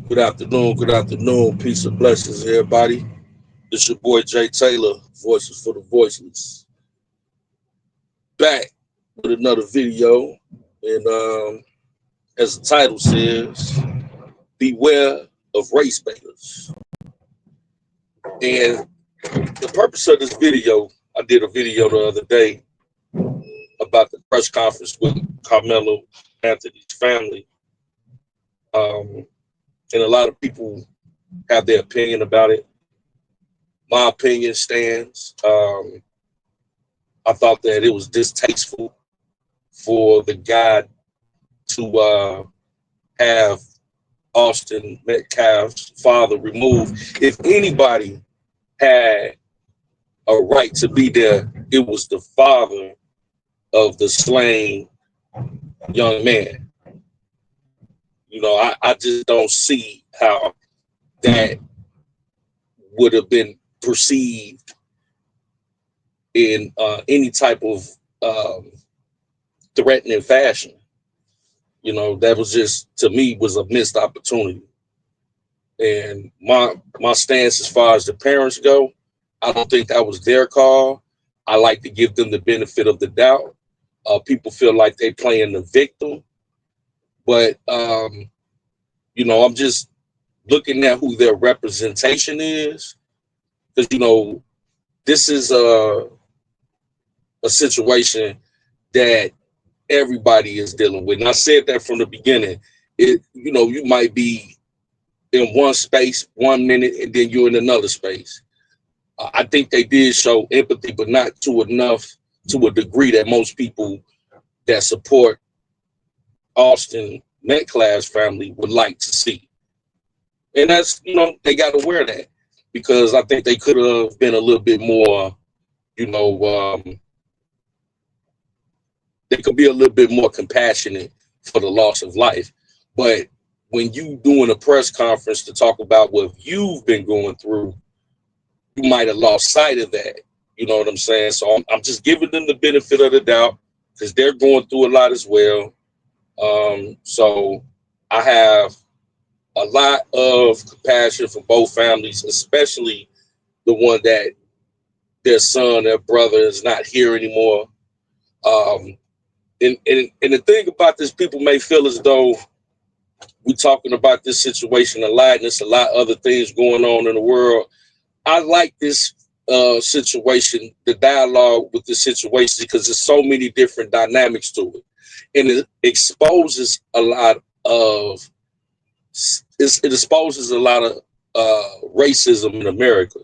Good afternoon, good afternoon. Peace and blessings, everybody. This your boy Jay Taylor, Voices for the Voiceless. Back with another video. And as the title says, beware of race baiters. And the purpose of this video, I did a video the other day about the press conference with Carmelo Anthony's family. And a lot of people have their opinion about it. My opinion stands. I thought that it was distasteful for the guy to have Austin Metcalf's father removed. If anybody had a right to be there, it was the father of the slain young man. I just don't see how that would have been perceived in any type of threatening fashion. That was just, to me, was a missed opportunity. And my stance as far as the parents go, I don't think that was their call. I like to give them the benefit of the doubt. People feel like they playing the victim, but I'm just looking at who their representation is, because this is a situation that everybody is dealing with. And I said that from the beginning. You might be in one space 1 minute and then you're in another space. I think they did show empathy, but not to a degree that most people that support Austin Metcalf's family would like to see. And that's, they got to wear that, because I think they could have been a little bit more, they could be a little bit more compassionate for the loss of life. But when you doing a press conference to talk about what you've been going through, you might have lost sight of that. You know what I'm saying? So I'm just giving them the benefit of the doubt, because they're going through a lot as well. So I have a lot of compassion for both families, especially the one that their son, their brother is not here anymore. And the thing about this, people may feel as though we're talking about this situation a lot, and there's a lot of other things going on in the world. I like this situation, the dialogue with the situation, because there's so many different dynamics to it, and it exposes a lot of racism in America.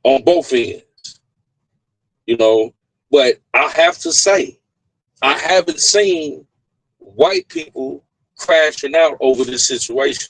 On both ends. But I have to say, I haven't seen white people crashing out over this situation.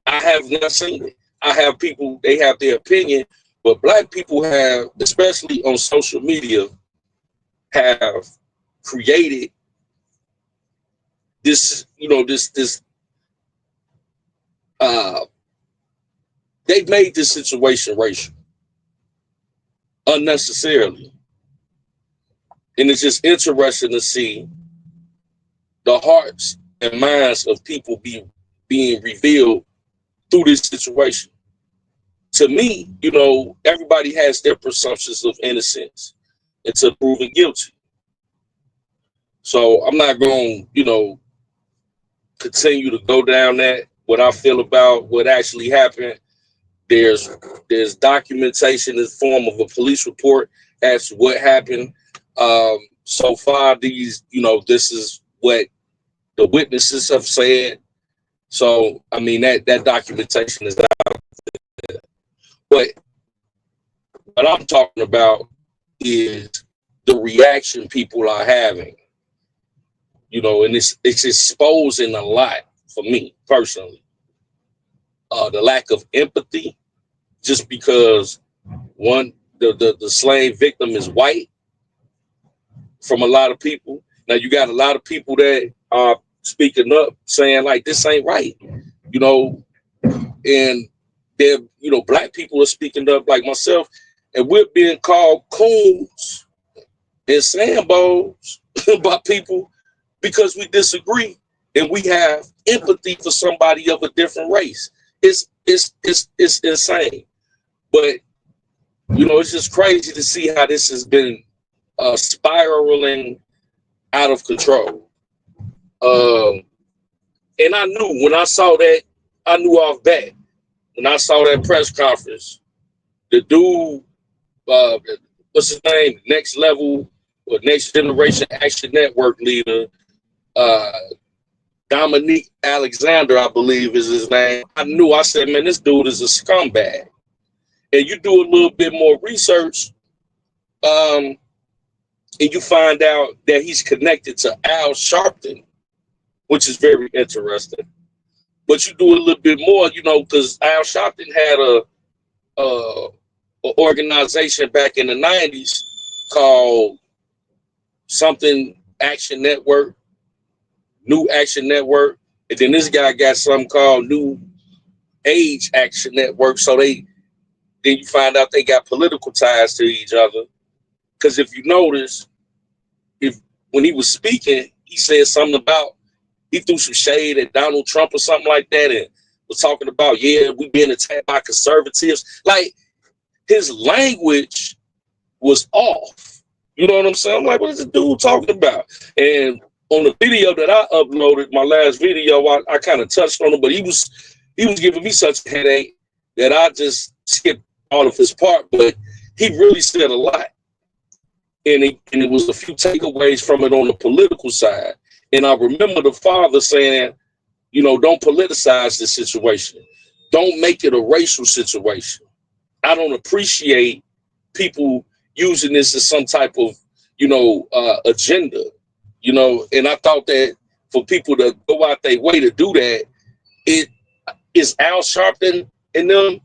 I have not seen it. I have people, they have their opinion, but black people have, especially on social media, have created this, they've made this situation racial unnecessarily. And it's just interesting to see the hearts and minds of people being revealed through this situation. To me, everybody has their presumptions of innocence until proven guilty. So I'm not going to, continue to go down that, what I feel about what actually happened. There's documentation in the form of a police report as to what happened. So far, this is what the witnesses have said. So, I mean, that documentation is out there. But what I'm talking about is the reaction people are having, and it's exposing a lot for me personally. The lack of empathy, just because the slain victim is white, from a lot of people. Now you got a lot of people that are speaking up saying like, this ain't right, and they're, black people are speaking up like myself, and we're being called coons and sambos by people because we disagree. and we have empathy for somebody of a different race. It's insane. But it's just crazy to see how this has been spiraling out of control. And I knew when I saw that, I knew off bat. When I saw that press conference, the dude, what's his name? Next Level or Next Generation Action Network leader, Dominique Alexander, I believe is his name. I said, man, this dude is a scumbag. And you do a little bit more research, and you find out that he's connected to Al Sharpton, which is very interesting. But you do a little bit more, because Al Sharpton had a organization back in the 90s called something Action Network, New Action Network. And then this guy got something called New Age Action Network. So then you find out they got political ties to each other. Because if you notice, when he was speaking, he said something about, he threw some shade at Donald Trump or something like that, and was talking about, we being attacked by conservatives. Like, his language was off. You know what I'm saying? I'm like, what is this dude talking about? And on the video that I uploaded, my last video, I kind of touched on it, but he was giving me such a headache that I just skipped all of his part. But he really said a lot. And it was a few takeaways from it on the political side. And I remember the father saying, don't politicize this situation. Don't make it a racial situation. I don't appreciate people using this as some type of, agenda, and I thought that for people to go out their way to do that, it is Al Sharpton and them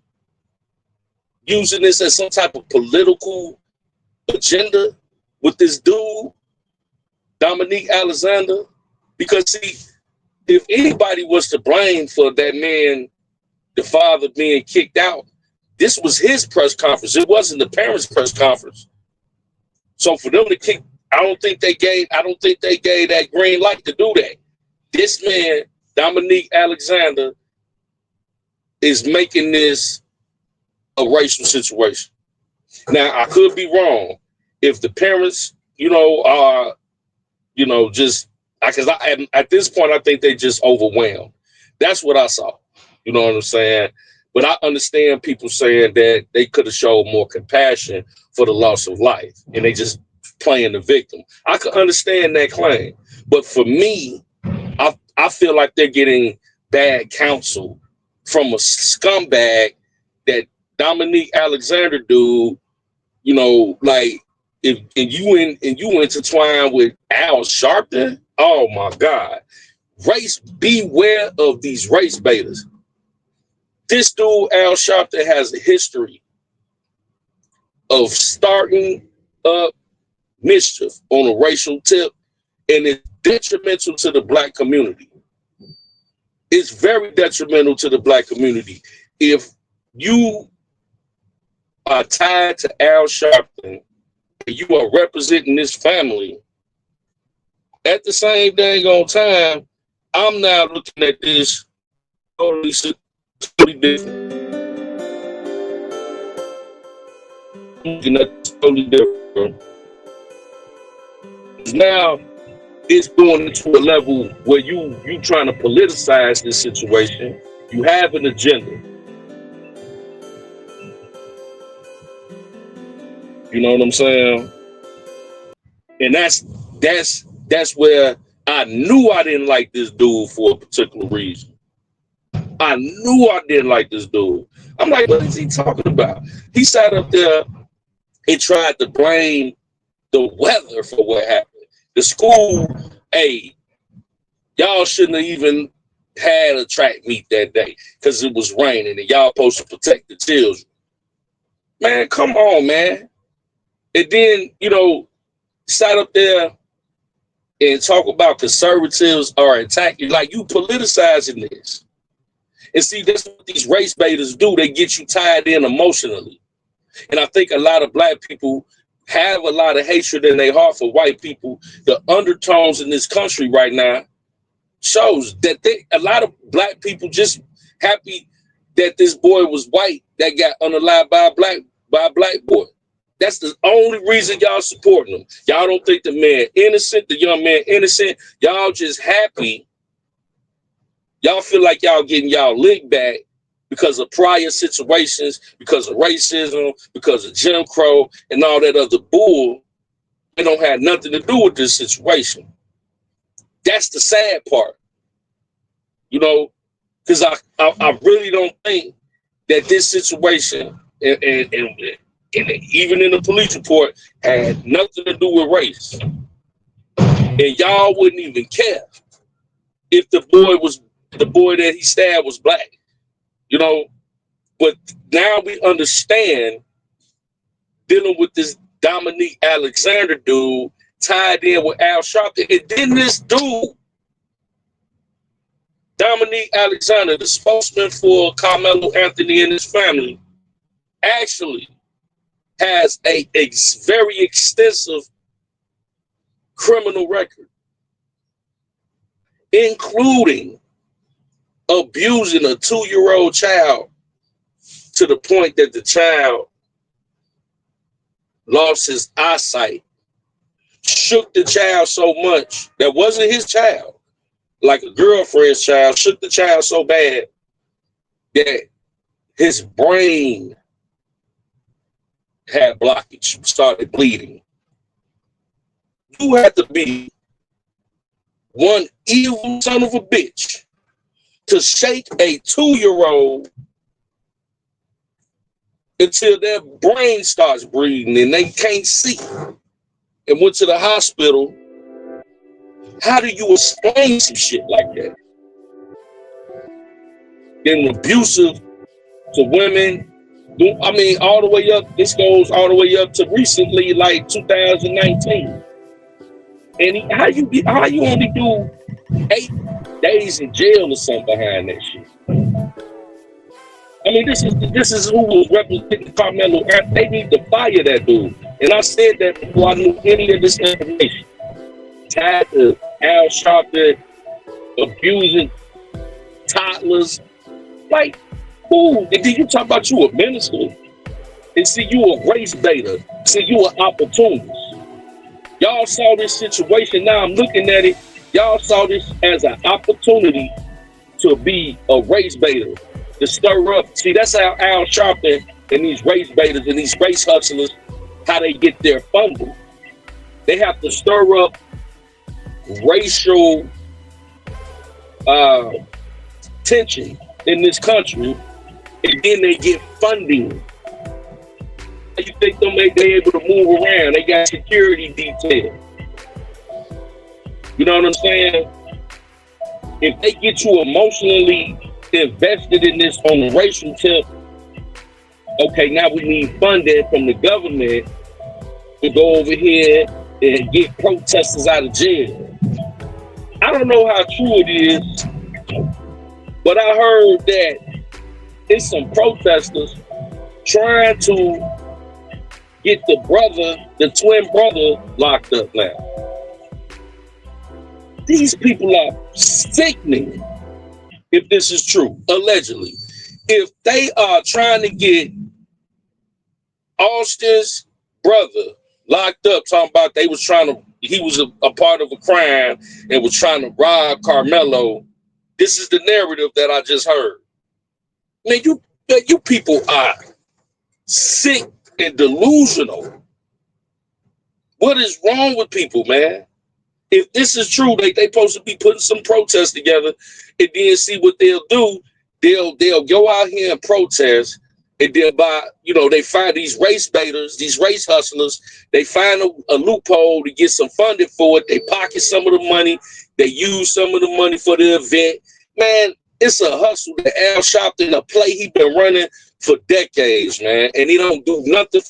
using this as some type of political agenda with this dude, Dominique Alexander. Because see, if anybody was to blame for that man, the father being kicked out, this was his press conference. It wasn't the parents' press conference. So for them to kick, I don't think they gave that green light to do that. This man, Dominique Alexander, is making this a racial situation. Now, I could be wrong. If the parents, are, just, because at this point, I think they just overwhelmed. That's what I saw. You know what I'm saying? But I understand people saying that they could have showed more compassion for the loss of life, and they just playing the victim. I could understand that claim. But for me, I feel like they're getting bad counsel from a scumbag that Dominique Alexander dude, like if you intertwine with Al Sharpton, oh my God. Beware of these race baiters. This dude, Al Sharpton, has a history of starting up mischief on a racial tip, and it's detrimental to the black community. It's very detrimental to the black community. If you are tied to Al Sharpton and you are representing this family, at the same dang on time, I'm now looking at this totally different. Looking at this totally different. Now it's going into a level where you trying to politicize this situation. You have an agenda. You know what I'm saying? And that's where I knew I didn't like this dude for a particular reason. I knew I didn't like this dude. I'm like, what is he talking about? He sat up there and tried to blame the weather for what happened. The school, hey, y'all shouldn't have even had a track meet that day because it was raining and y'all supposed to protect the children. Man, come on, man. And then, sat up there and talk about conservatives are attacking, like you politicizing this. And see, that's what these race baiters do. They get you tied in emotionally. And I think a lot of black people have a lot of hatred in their heart for white people. The undertones in this country right now shows that a lot of black people just happy that this boy was white that got unalived by a black boy. That's the only reason y'all supporting him. Y'all don't think the man innocent, the young man innocent. Y'all just happy. Y'all feel like y'all getting y'all lick back because of prior situations, because of racism, because of Jim Crow and all that other bull. It don't have nothing to do with this situation. That's the sad part, you know, because I really don't think that this situation and even in the police report had nothing to do with race. And y'all wouldn't even care if the boy that he stabbed was black, you know. But now we understand dealing with this Dominique Alexander dude tied in with Al Sharpton. And then this dude, Dominique Alexander, the spokesman for Carmelo Anthony and his family, actually has a very extensive criminal record, including abusing a 2-year-old child to the point that the child lost his eyesight, shook the child so much that wasn't his child, like a girlfriend's child, shook the child so bad that his brain had blockage, started bleeding. You had to be one evil son of a bitch to shake a 2-year-old until their brain starts bleeding and they can't see, and went to the hospital. How do you explain some shit like that? Then abusive to women. I mean, all the way up, this goes all the way up to recently, like 2019. And how you only do 8 days in jail or something behind that shit? I mean, this is who was representing Carmelo. They need to fire that dude. And I said that before I knew any of this information. Tied to Al Sharpton abusing toddlers. Like, who? And then you talk about you a minister. And see, you a race baiter. See, you an opportunist. Y'all saw this situation. Now I'm looking at it. Y'all saw this as an opportunity to be a race baiter, to stir up. See, that's how Al Sharpton and these race baiters and these race hustlers, how they get their funding. They have to stir up racial tension in this country, and then they get funding. You think they able to move around? They got security detail. You know what I'm saying? If they get you emotionally invested in this on the racial tip, okay, now we need funding from the government to go over here and get protesters out of jail. I don't know how true it is, but I heard that it's some protesters trying to get the twin brother locked up now. These people are sickening, if this is true, allegedly. If they are trying to get Austin's brother locked up, talking about he was a part of a crime and was trying to rob Carmelo, this is the narrative that I just heard. Man, you people are sick and delusional. What is wrong with people, man? If this is true, they supposed to be putting some protests together, and then see what they'll do. They'll go out here and protest, and then they find these race baiters, these race hustlers. They find a loophole to get some funding for it. They pocket some of the money. They use some of the money for the event. Man, it's a hustle that Al Sharpton, a play he been running for decades, man, and he don't do nothing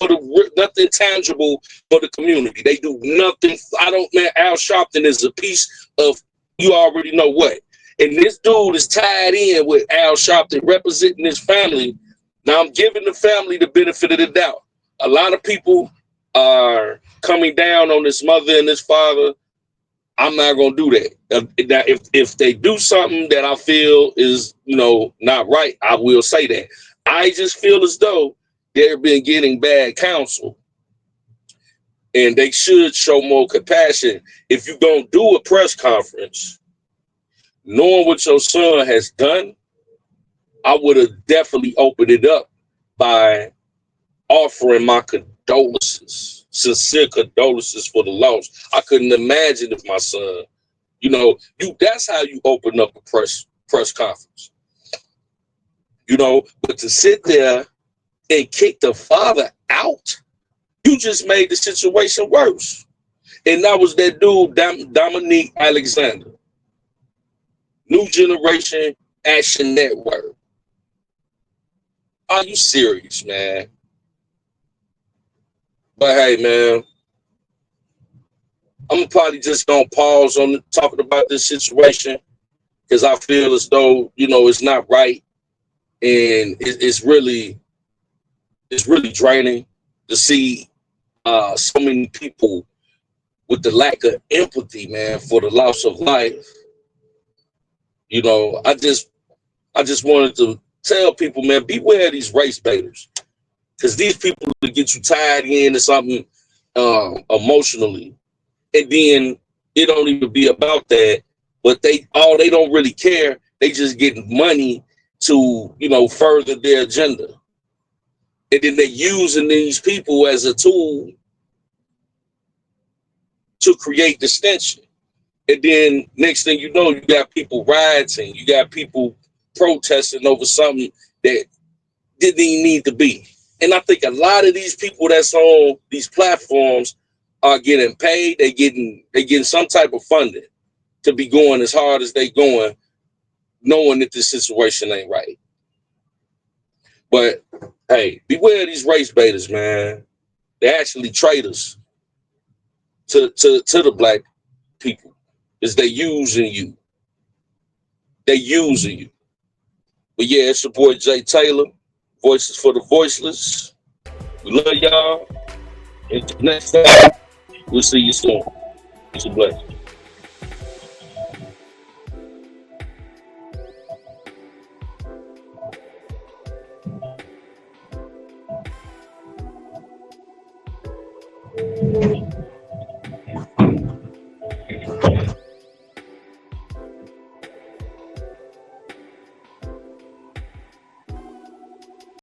nothing tangible for the community. They do nothing. Al Sharpton is a piece of you already know what. And this dude is tied in with Al Sharpton representing his family. Now I'm giving the family the benefit of the doubt. A lot of people are coming down on this mother and this father I'm not gonna do that. If they do something that I feel is not right, I will say that. I just feel as though they've been getting bad counsel, and they should show more compassion. If you don't do a press conference, knowing what your son has done, I would have definitely opened it up by offering my condolences, sincere condolences for the loss. I couldn't imagine if my son, that's how you open up a press conference. But to sit there and kick the father out, you just made the situation worse. And that was that dude, Dominique Alexander, New Generation Action Network. Are you serious, man? But hey, man, I'm probably just gonna pause on talking about this situation because I feel as though it's not right, and it's really draining to see so many people with the lack of empathy, man, for the loss of life. I just wanted to tell people, man, beware of these race baiters, because these people will get you tied into something emotionally, and then it don't even be about that. But they don't really care. They just getting money to further their agenda, and then they're using these people as a tool to create dissension. And then next thing you know, you got people rioting, you got people protesting over something that didn't even need to be. And I think a lot of these people that's on these platforms are getting paid. They getting some type of funding to be going as hard as they going, knowing that this situation ain't right. But hey, beware of these race baiters, man. They're actually traitors to the black people. Is they using you. They using you. But yeah, it's your boy Jay Taylor. Voices for the voiceless. We love y'all. Until next time, we'll see you soon. It's a blessing.